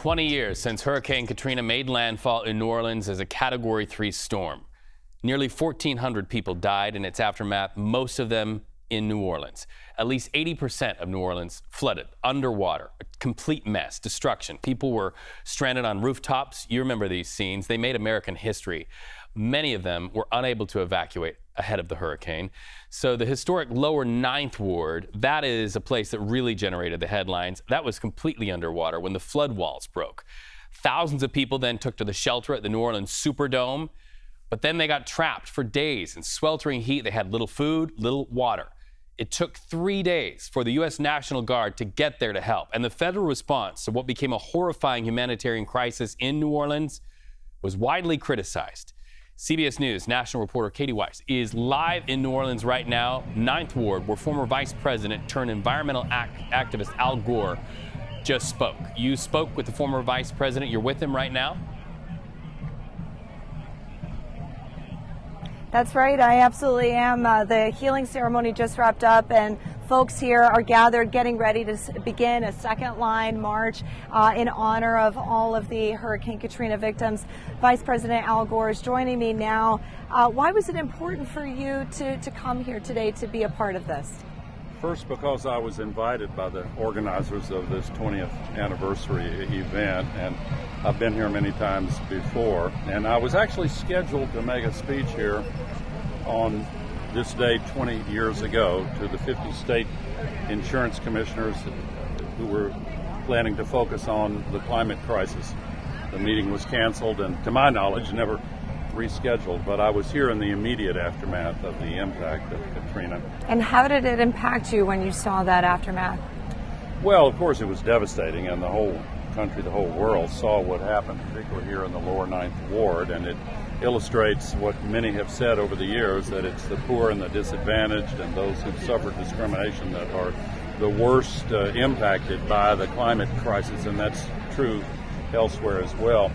20 years since Hurricane Katrina made landfall in New Orleans as a Category 3 storm. Nearly 1,400 people died in its aftermath, most of them in New Orleans. At least 80% of New Orleans flooded, underwater, a complete mess, destruction. People were stranded on rooftops. You remember these scenes. They made American history. Many of them were unable to evacuate ahead of the hurricane. So the historic lower 9th Ward, that is a place that really generated the headlines. That was completely underwater when the flood walls broke. Thousands of people then took to the shelter at the New Orleans Superdome, but then they got trapped for days in sweltering heat. They had little food, little water. It took 3 days for the U.S. National Guard to get there to help. And the federal response to what became a horrifying humanitarian crisis in New Orleans was widely criticized. CBS News national reporter Kati Weis is live in New Orleans right now, 9th Ward, where former Vice President turned environmental activist Al Gore just spoke. You spoke with the former Vice President. You're with him right now? That's right. I absolutely am. The healing ceremony just wrapped up, and folks here are gathered getting ready to begin a second line march in honor of all of the Hurricane Katrina victims. Vice President Al Gore is joining me now. Why was it important for you to come here today to be a part of this? First, because I was invited by the organizers of this 20th anniversary event, and I've been here many times before, and I was actually scheduled to make a speech here on this day 20 years ago to the 50 state insurance commissioners who were planning to focus on the climate crisis. The meeting was canceled and, to my knowledge, never rescheduled, but I was here in the immediate aftermath of the impact of Katrina. And how did it impact you when you saw that aftermath? Well, of course, it was devastating, and the whole country, the whole world saw what happened, particularly here in the lower 9th Ward, and it illustrates what many have said over the years, that it's the poor and the disadvantaged and those who've suffered discrimination that are the worst impacted by the climate crisis, and that's true elsewhere as well.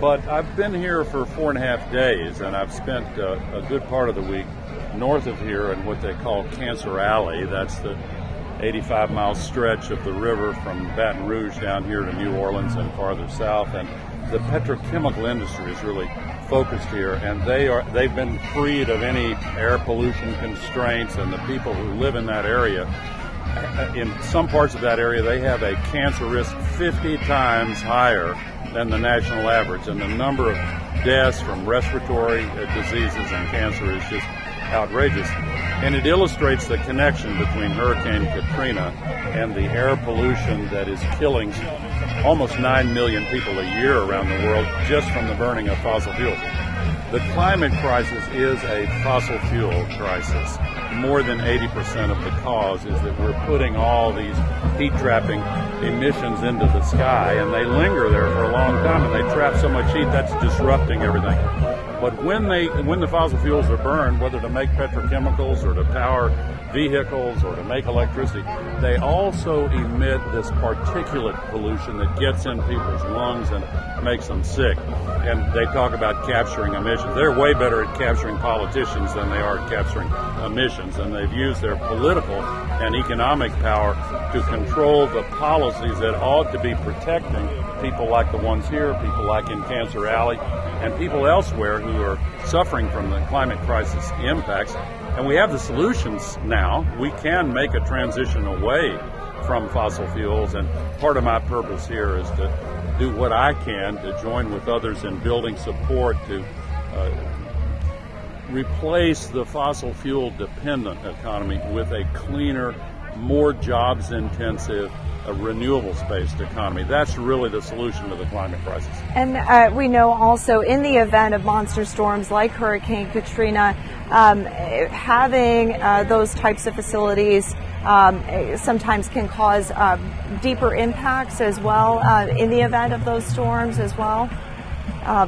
But I've been here for 4.5 days, and I've spent a good part of the week north of here in what they call Cancer Alley. That's the 85-mile stretch of the river from Baton Rouge down here to New Orleans and farther south. And the petrochemical industry is really focused here, and they've been freed of any air pollution constraints, and the people who live in that area, in some parts of that area, they have a cancer risk 50 times higher than the national average, and the number of deaths from respiratory diseases and cancer is just outrageous. And it illustrates the connection between Hurricane Katrina and the air pollution that is killing almost 9 million people a year around the world just from the burning of fossil fuels. The climate crisis is a fossil fuel crisis. More than 80% of the cause is that we're putting all these heat-trapping emissions into the sky, and they linger there for a long time, and they trap so much heat that's disrupting everything. But when the fossil fuels are burned, whether to make petrochemicals or to power vehicles or to make electricity, they also emit this particulate pollution that gets in people's lungs and makes them sick. And they talk about capturing emissions. They're way better at capturing politicians than they are at capturing emissions, and they've used their political and economic power to control the policies that ought to be protecting people like the ones here, people like in Cancer Alley, and people elsewhere who are suffering from the climate crisis impacts. And we have the solutions now. We can make a transition away from fossil fuels, and part of my purpose here is to do what I can to join with others in building support to replace the fossil fuel dependent economy with a cleaner, more jobs intensive, a renewables-based economy. That's really the solution to the climate crisis. And we know also in the event of monster storms like Hurricane Katrina, having those types of facilities sometimes can cause deeper impacts as well in the event of those storms as well.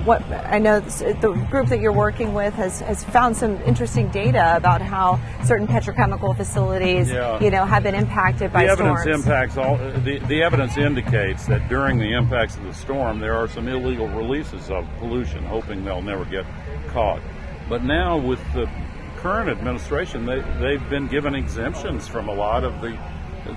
What I know the group that you're working with has found some interesting data about how certain petrochemical facilities, have been impacted by storms. The evidence indicates that during the impacts of the storm, there are some illegal releases of pollution, hoping they'll never get caught. But now with the current administration, they've been given exemptions from a lot of the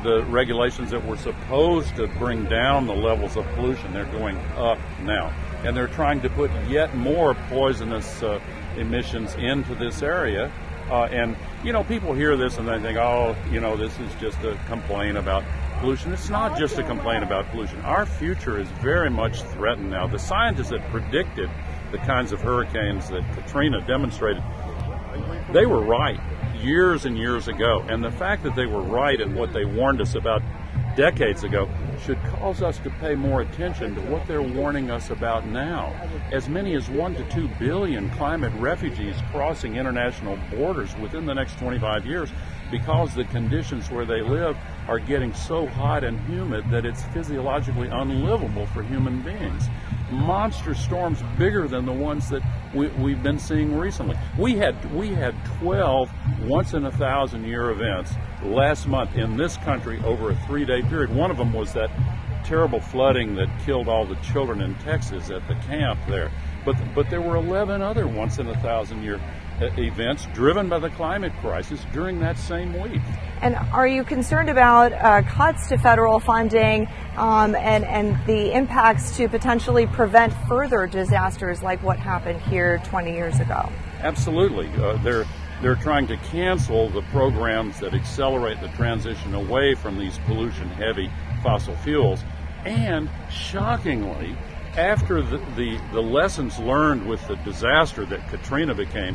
the regulations that were supposed to bring down the levels of pollution, they're going up now. And they're trying to put yet more poisonous emissions into this area. And, people hear this and they think, this is just a complaint about pollution. It's not just a complaint about pollution. Our future is very much threatened now. The scientists that predicted the kinds of hurricanes that Katrina demonstrated, they were right years and years ago. And the fact that they were right in what they warned us about decades ago should cause us to pay more attention to what they're warning us about now. As many as 1 to 2 billion climate refugees crossing international borders within the next 25 years because the conditions where they live are getting so hot and humid that it's physiologically unlivable for human beings. Monster storms bigger than the ones that we've been seeing recently. We had 12 once-in-a-thousand-year events last month in this country over a 3-day period. One of them was that terrible flooding that killed all the children in Texas at the camp there. But there were 11 other once-in-a-thousand-year events driven by the climate crisis during that same week. And are you concerned about cuts to federal funding and the impacts to potentially prevent further disasters like what happened here 20 years ago? Absolutely. They're trying to cancel the programs that accelerate the transition away from these pollution-heavy fossil fuels. And shockingly, after the lessons learned with the disaster that Katrina became,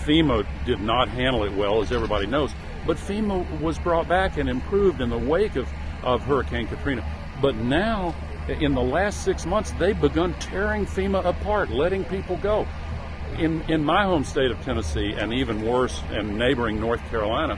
FEMA did not handle it well, as everybody knows. But FEMA was brought back and improved in the wake of Hurricane Katrina. But now, in the last 6 months, they've begun tearing FEMA apart, letting people go. In my home state of Tennessee, and even worse, in neighboring North Carolina,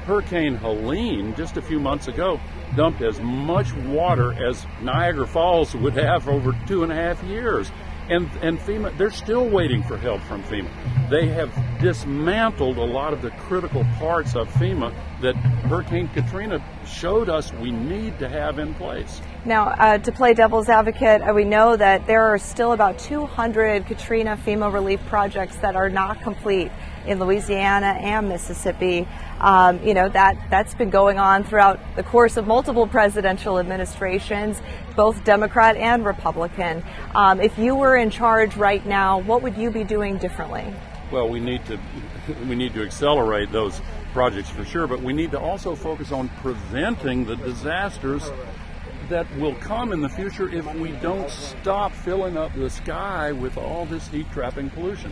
Hurricane Helene, just a few months ago, dumped as much water as Niagara Falls would have over 2.5 years. And FEMA, they're still waiting for help from FEMA. They have dismantled a lot of the critical parts of FEMA that Hurricane Katrina showed us we need to have in place. Now, to play devil's advocate, we know that there are still about 200 Katrina FEMA relief projects that are not complete in Louisiana and Mississippi. That's been going on throughout the course of multiple presidential administrations, both Democrat and Republican. If you were in charge right now, what would you be doing differently? Well, we need to accelerate those projects for sure, but we need to also focus on preventing the disasters that will come in the future if we don't stop filling up the sky with all this heat-trapping pollution.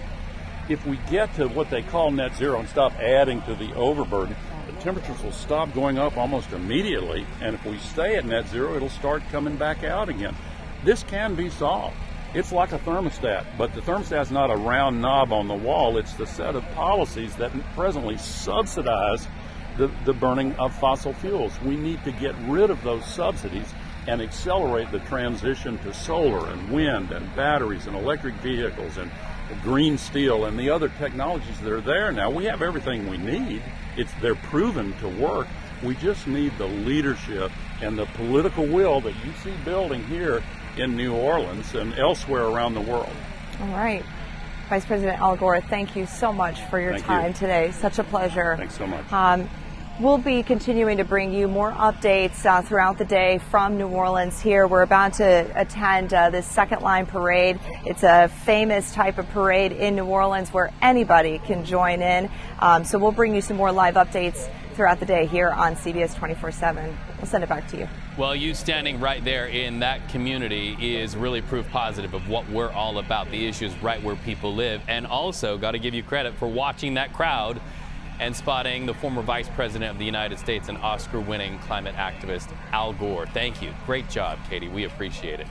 If we get to what they call net zero and stop adding to the overburden, the temperatures will stop going up almost immediately, and if we stay at net zero, it'll start coming back out again. This can be solved. It's like a thermostat, but the thermostat's not a round knob on the wall. It's the set of policies that presently subsidize the burning of fossil fuels. We need to get rid of those subsidies and accelerate the transition to solar and wind and batteries and electric vehicles and green steel and the other technologies that are there now. We have everything we need. They're proven to work. We just need the leadership and the political will that you see building here in New Orleans and elsewhere around the world. All right. Vice President Al Gore, thank you so much for your time today. Such a pleasure. Thanks so much. We'll be continuing to bring you more updates throughout the day from New Orleans here. We're about to attend this Second Line Parade. It's a famous type of parade in New Orleans where anybody can join in. So we'll bring you some more live updates throughout the day here on CBS 24/7. We'll send it back to you. Well, you standing right there in that community is really proof positive of what we're all about, the issues right where people live. And also got to give you credit for watching that crowd and spotting the former Vice President of the United States and Oscar-winning climate activist Al Gore. Thank you. Great job, Katie. We appreciate it.